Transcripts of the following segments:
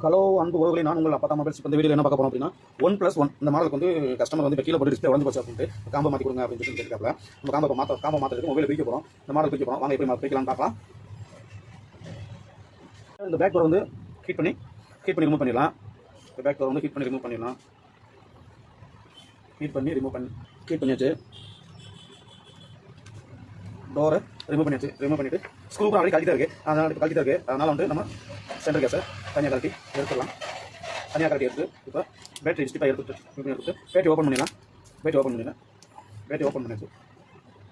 Hello அன்பு உறவுகளை, நான் உங்கள் அப்பா மொபைல்ஸ். இந்த வீடியோ என்ன பார்க்க போறோம் அப்படின்னா, 1+1 இந்த மாடலுக்கு வந்து கஸ்டமர் வந்து கீழே போட்டு டிஸ்பிளே உடஞ்சு போச்சு அப்படின்ட்டு காம்போ மாற்றி கொடுங்க அப்படின்னு சொல்லி கேட்கல. நம்ம காம்போ மாற்றுறதுக்கு மொபைல் பிரிக்க போகிறோம். இந்த மாடல் பிரிக்க போகிறோம். வாங்க எப்படி பிரிக்கலாம்னு பார்க்கலாம். இந்த பேக் கவர் வந்து ஹீட் பண்ணி ரிமூவ் பண்ணிடலாம். இந்த பேக் கவர் வந்து ஹீட் பண்ணி ரிமூவ் பண்ணிடலாம். ஹீட் பண்ணியாச்சு. டோரை ரிமூவ் பண்ணிட்டு ஸ்க்ரூ கூட அப்படியே கழட்டி தான் இருக்குது. அதனால் வந்து நம்ம சென்டர் கேஸை தனியாக கழட்டி எடுத்துடலாம். எடுத்து இப்போ பேட்டரி ஸ்டிப்பாக எடுத்து பேட்டரி ஓப்பன் பண்ணியாச்சு.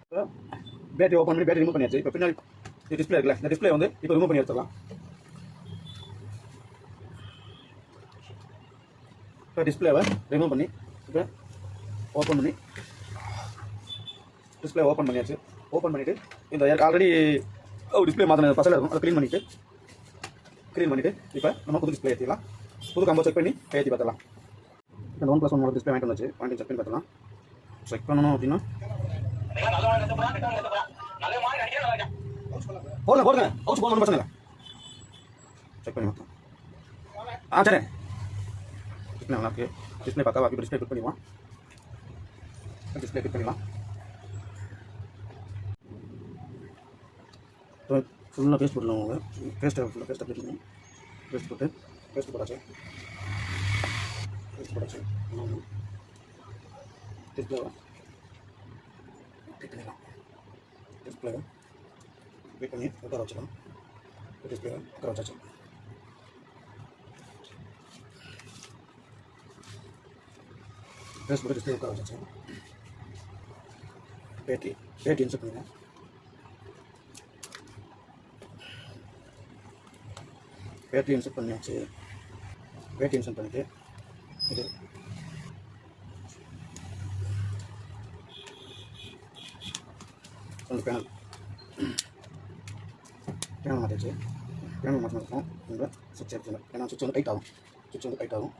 இப்போ பேட்டரி ரிமூவ் பண்ணியாச்சு. இப்போ பின்னாடி டிஸ்பிளே இருக்குல்ல, இந்த டிஸ்பிளே வந்து இப்போ ரிமூவ் பண்ணி எடுத்துடலாம். இப்போ டிஸ்பிளேவை ரிமூவ் பண்ணி இப்போ டிஸ்பிளே ஓப்பன் பண்ணிவிட்டு இந்த ஆல்ரெடி டிஸ்பிளே மாற்றின பசங்க இருக்கும், அதை க்ளீன் பண்ணிவிட்டு இப்போ நம்ம புது டிஸ்பிளே ஏற்றிடலாம். புது காம்போ செக் பண்ணி ஏற்றி பார்த்துலாம். இந்த 1+1 மாடல் டிஸ்பிளே வாங்கிட்டு வந்துச்சு. செக் பண்ணி பார்த்துலாம். செக் பண்ணணும் அப்படின்னா போடுங்க அவுச்சு போகணும், பிரச்சனை இல்லை. செக் பண்ணி பார்த்தோம். சரி, டிஸ்பிளே நல்லா இருக்குது. டிஸ்பிளே பார்க்க டிஸ்பிளே ஃபிட் பண்ணிடலாம். ஃபுல்லாக பேஸ்ட் போடலாம். அவங்க பேஸ்ட்டை போட்டு போட்டாச்சு. டிஸ்பிளேவை வெயிட் பண்ணி உட்கார வச்சிடலாம். டிஸ்பிளேவை உட்கார வச்சாச்சு. பேஸ்ட் போட்டு டிஸ்பிளே உட்கார வச்சாச்சு. பேட்டி இன்செர்ட் பண்ணுங்க. பேட்டரி இன்செர்ட் பண்ணியாச்சு. பண்ணிவிட்டு இது அந்த பேனல் மாற்றியாச்சு. பேனல் மாற்றினதுக்கும் இந்த சுவிட்ச் எடுத்துங்க. ஏன்னா சுவிட்ச் வந்து டைட் ஆகும்.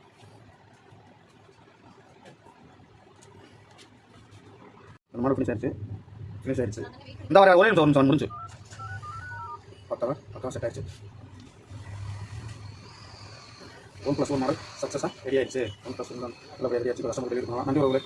அந்த மாடல் ஃபினிஷ் ஆயிடுச்சு. இந்த ஒரே நிமிஷம் முடிஞ்சு பக்காவாக செட் ஆயிடுச்சு. 1+1 மாடல் சக்ஸஸாக ரெடி ஆயிடுச்சு. 1+1 தான் நல்லபடியாக ரெடி ஆச்சு. கஸ்டமர் டெலிவரி பண்ணலாம். நன்றி உறவுகளே.